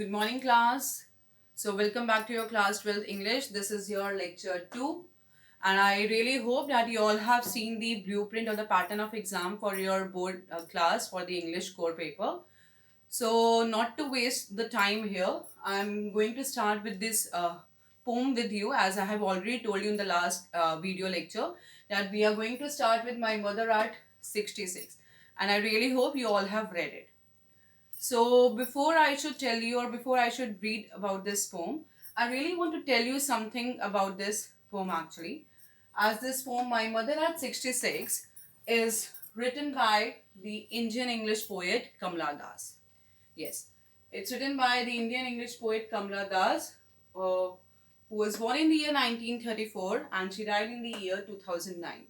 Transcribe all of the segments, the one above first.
Good morning, class. So, welcome back to your class 12 English. This is your lecture 2. And I really hope that you all have seen the blueprint or the pattern of exam for your board class for the English core paper. So, not to waste the time here, I'm going to start with this poem with you, as I have already told you in the last video lecture that we are going to start with My Mother at 66. And I really hope you all have read it. So before I should tell you or before I should read about this poem, I really want to tell you something about this poem actually. As this poem, My Mother at 66, is written by the Indian English poet Kamla Das. Yes, it's written by the Indian English poet Kamla Das, who was born in the year 1934 and she died in the year 2009.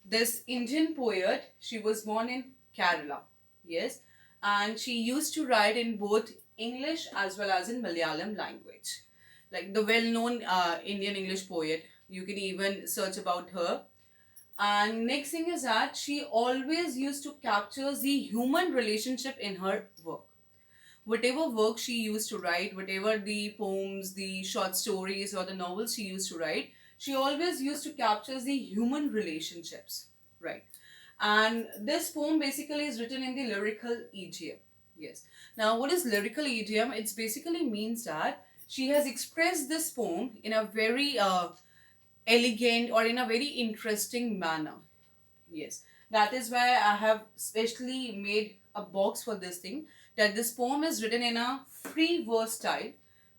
This Indian poet, she was born in Kerala, yes, and she used to write in both English as well as in Malayalam language. Like the well-known Indian English poet, you can even search about her. And next thing is that she always used to capture the human relationship in her work. Whatever work she used to write, whatever the poems, the short stories, or the novels she used to write, she always used to capture the human relationships, right? And this poem basically is written in the lyrical idiom. Yes. Now, what is lyrical idiom? It basically means that she has expressed this poem in a very elegant or in a very interesting manner. Yes, that is why I have specially made a box for this thing, that this poem is written in a free verse style.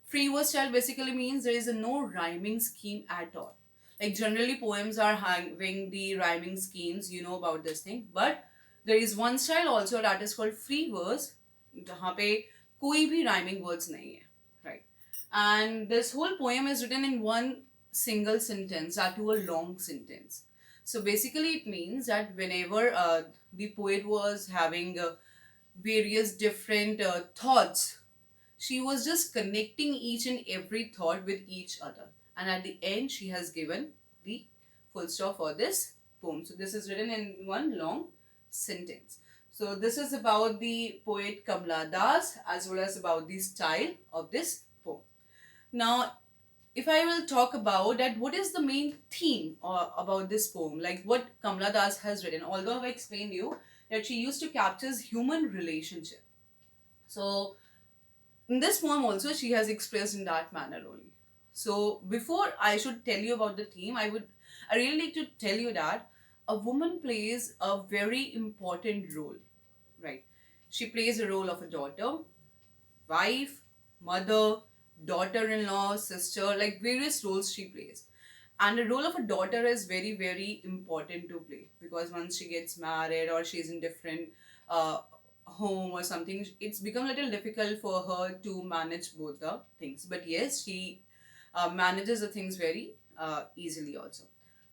Free verse style basically means there is a no rhyming scheme at all. Like generally poems are having the rhyming schemes, you know about this thing, but there is one style also that is called free verse, जहाँ पे कोई भी rhyming words नहीं है, right? And this whole poem is written in one single sentence, that to a long sentence. So basically, it means that whenever the poet was having various different thoughts, she was just connecting each and every thought with each other. And at the end, she has given the full stop for this poem. So this is written in one long sentence. So this is about the poet Kamla Das as well as about the style of this poem. Now, if I will talk about that, what is the main theme about this poem? Like what Kamla Das has written. Although I've explained you that she used to capture human relationship. So in this poem also she has expressed in that manner only. So before I should tell you about the theme, I really need to tell you that a woman plays a very important role, right? She plays a role of a daughter, wife, mother, daughter-in-law, sister, like various roles she plays. And the role of a daughter is very, very important to play because once she gets married or she's in different uh, home or something, it's become a little difficult for her to manage both the things. But yes, she manages the things very easily also.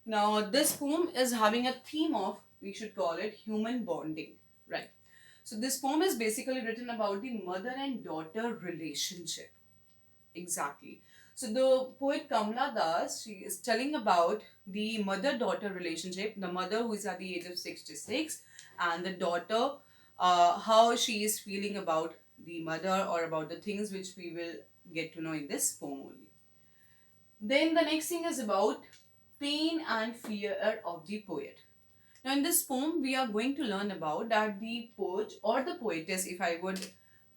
Now, this poem is having a theme of, we should call it human bonding, right? So this poem is basically written about the mother and daughter relationship. Exactly. So the poet Kamla Das, she is telling about the mother-daughter relationship, the mother who is at the age of 66 and the daughter, how she is feeling about the mother or about the things which we will get to know in this poem only. Then the next thing is about pain and fear of the poet. Now, in this poem, we are going to learn about that the poet or the poetess, if I would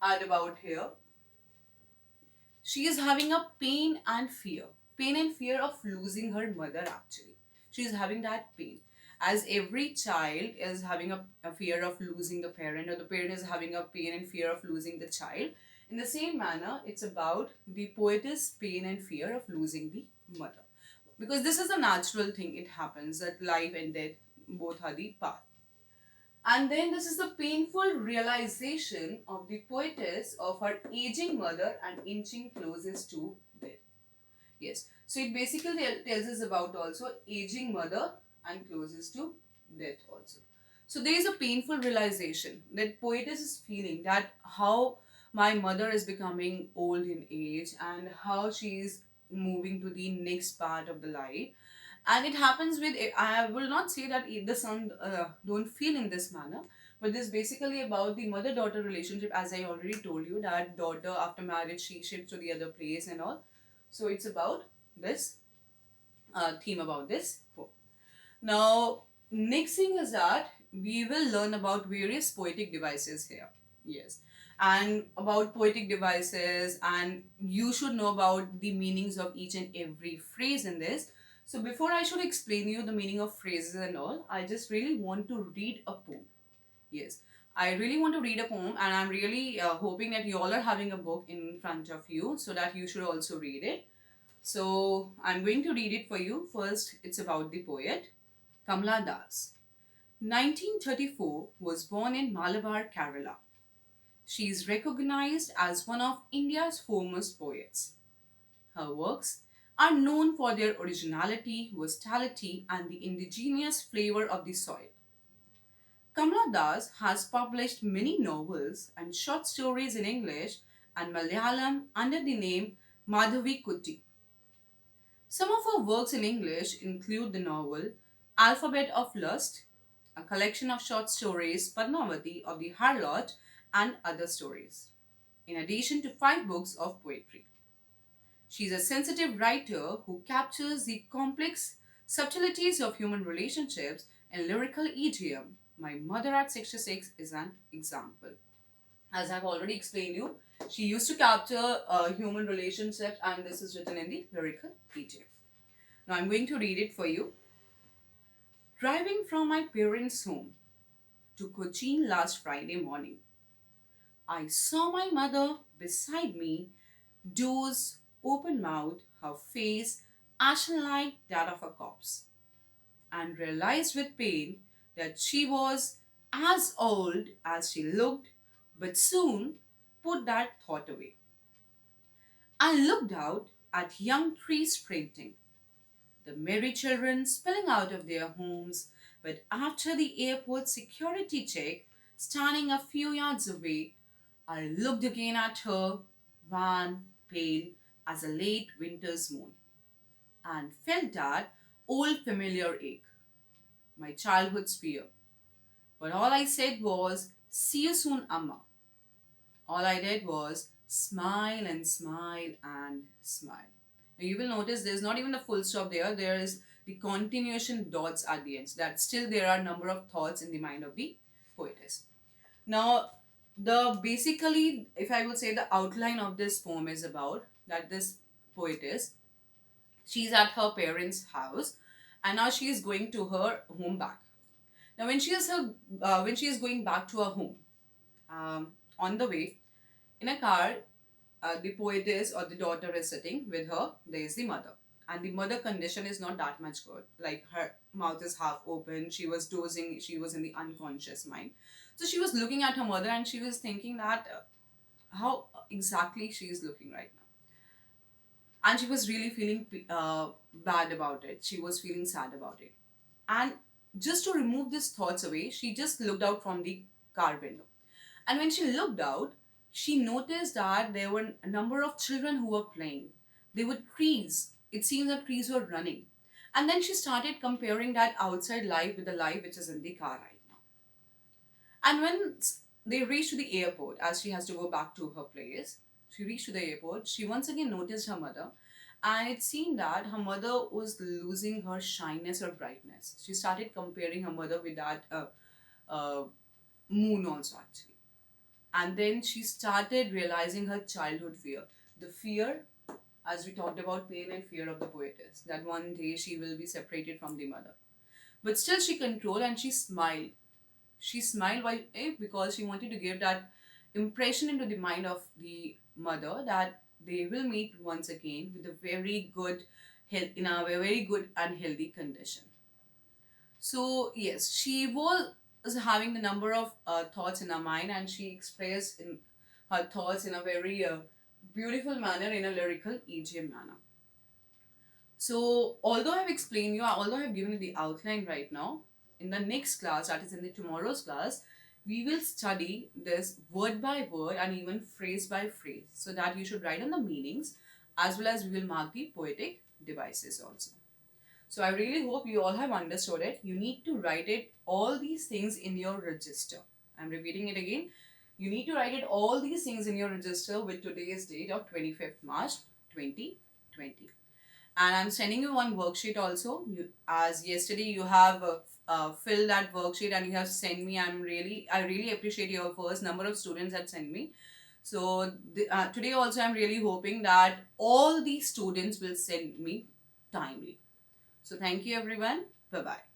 add about here, she is having a pain and fear of losing her mother actually. She is having that pain. As every child is having a fear of losing the parent, or the parent is having a pain and fear of losing the child. In the same manner, it's about the poetess' pain and fear of losing the mother. Because this is a natural thing, it happens that life and death both are the path. And then this is the painful realization of the poetess of her aging mother and inching closest to death. Yes. So it basically tells us about also aging mother and closest to death also. So there is a painful realization that poetess is feeling that how my mother is becoming old in age and how she is moving to the next part of the life. And it happens with, I will not say that the son don't feel in this manner, But this is basically about the mother-daughter relationship, as I already told you, that daughter after marriage she shifts to the other place and all. So it's about this theme about this poem. Now, next thing is that we will learn about various poetic devices here. Yes. And about poetic devices, and you should know about the meanings of each and every phrase in this. So, before I should explain you the meaning of phrases and all, I just really want to read a poem. Yes. I really want to read a poem, and I'm really hoping that you all are having a book in front of you so that you should also read it. So, I'm going to read it for you. First, it's about the poet. Kamala Das, 1934, was born in Malabar, Kerala. She is recognized as one of India's foremost poets. Her works are known for their originality, versatility, and the indigenous flavor of the soil. Kamala Das has published many novels and short stories in English and Malayalam under the name Madhavi Kutty. Some of her works in English include the novel Alphabet of Lust, a collection of short stories, Padmavati of the Harlot, and other stories, in addition to 5 books of poetry. She is a sensitive writer who captures the complex subtleties of human relationships in lyrical idiom. My mother at 66 is an example. As I've already explained you, she used to capture human relationships, and this is written in the lyrical idiom. Now I'm going to read it for you. Driving from my parents' home to Cochin last Friday morning, I saw my mother beside me, doze, open mouthed, her face ashen like that of a corpse, and realized with pain that she was as old as she looked, but soon put that thought away. I looked out at young trees sprinting, the merry children spilling out of their homes, but after the airport security check, standing a few yards away, I looked again at her, wan, pale as a late winter's moon, and felt that old familiar ache, my childhood's fear. But all I said was, "See you soon, Amma." All I did was smile and smile and smile. Now you will notice there's not even a full stop there. There is the continuation dots at the end. So that still there are a number of thoughts in the mind of the poetess. Now, the basically, if I would say the outline of this poem is about that this poetess, she's at her parents' house, and now she is going to her home back. Now, when she is going back to her home, on the way in a car, the poetess or the daughter is sitting with her. There is the mother, and the mother condition is not that much good. Like her mouth is half open. She was dozing. She was in the unconscious mind. So she was looking at her mother, and she was thinking that how exactly she is looking right now, and she was really feeling bad about it. She was feeling sad about it, and just to remove these thoughts away, she just looked out from the car window. And when she looked out, she noticed that there were a number of children who were playing. They were trees. It seems that trees were running. And then she started comparing that outside life with the life which is in the car right now. And when they reached to the airport, as she has to go back to her place, she reached to the airport, she once again noticed her mother. And it seemed that her mother was losing her shyness or brightness. She started comparing her mother with that uh, moon also actually. And then she started realizing her childhood fear. The fear, as we talked about, pain and fear of the poetess, that one day she will be separated from the mother. But still she controlled and she smiled. She smiled because she wanted to give that impression into the mind of the mother that they will meet once again with a very good health, in a very good and healthy condition. So yes, she was having the number of thoughts in her mind, and she expressed in her thoughts in a very beautiful manner, in a lyrical idiom manner. So although I've explained you, although I've given you the outline right now, in the next class, that is in the tomorrow's class, we will study this word by word and even phrase by phrase, so that you should write on the meanings, as well as we will mark the poetic devices also. So I really hope you all have understood it. You need to write it, all these things in your register. I'm repeating it again. You need to write it all these things in your register with today's date of 25th March 2020. And I'm sending you one worksheet also. As yesterday you have filled that worksheet and you have sent me. I really appreciate your first number of students that sent me. So today also I'm really hoping that all these students will send me timely. So thank you everyone. Bye bye.